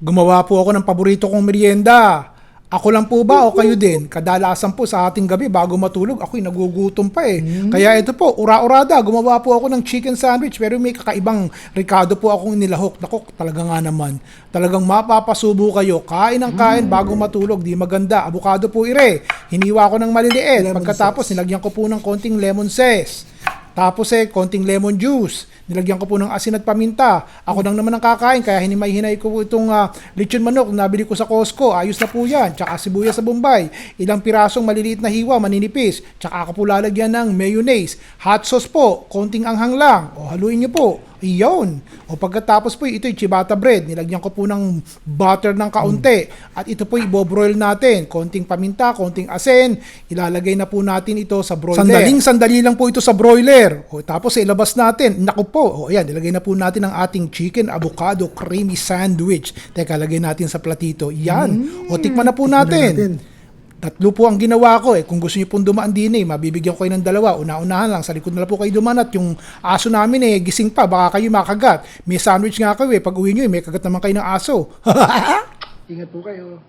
Gumawa po ako ng paborito kong merienda. Ako lang po ba o kayo din? Kadalasan po sa ating gabi bago matulog, ako'y nagugutom pa eh. Kaya ito po, ura-urada, gumawa po ako ng chicken sandwich pero may kakaibang ricado po akong nilahok. Naku, talaga nga naman. Talagang mapapasubo kayo. Kain ng kain bago matulog, di maganda. Avocado po ire. Hiniwa ko ng maliliit. Pagkatapos, nilagyan ko po ng konting lemon zest. Tapos konting lemon juice. Nilagyan ko po ng asin at paminta. Ako lang naman ang kakain, kaya hinimay-hinay ko po itong lechon manok na nabili ko sa Costco. Ayos na po yan. Tsaka sibuyas sa Bombay. Ilang pirasong maliliit na hiwa, maninipis. Tsaka ako po lalagyan ng mayonnaise. Hot sauce po, konting anghang lang. O haluin niyo po. Iyon. O pagkatapos po, ito'y ciabatta bread. Nilagyan ko po ng butter ng kaunti. At ito po ibobroil natin. Konting paminta, konting asin. Ilalagay na po natin ito sa broiler. Sandali lang po ito sa broiler. O tapos ilabas natin. Naku po. O ayan, ilagay na po natin ang ating chicken avocado creamy sandwich. Teka, lagay natin sa platito. Yan. O tikman na po natin. Tatlo po ang ginawa ko eh. Kung gusto niyo pong dumaan din mabibigyan ko kayo ng dalawa. Una-unahan lang, sa likod na lang po kayo dumaan at yung aso namin gising pa, baka kayo makagat. May sandwich nga kayo pag uwi niyo may kagat naman kayo ng aso. Ingat po kayo.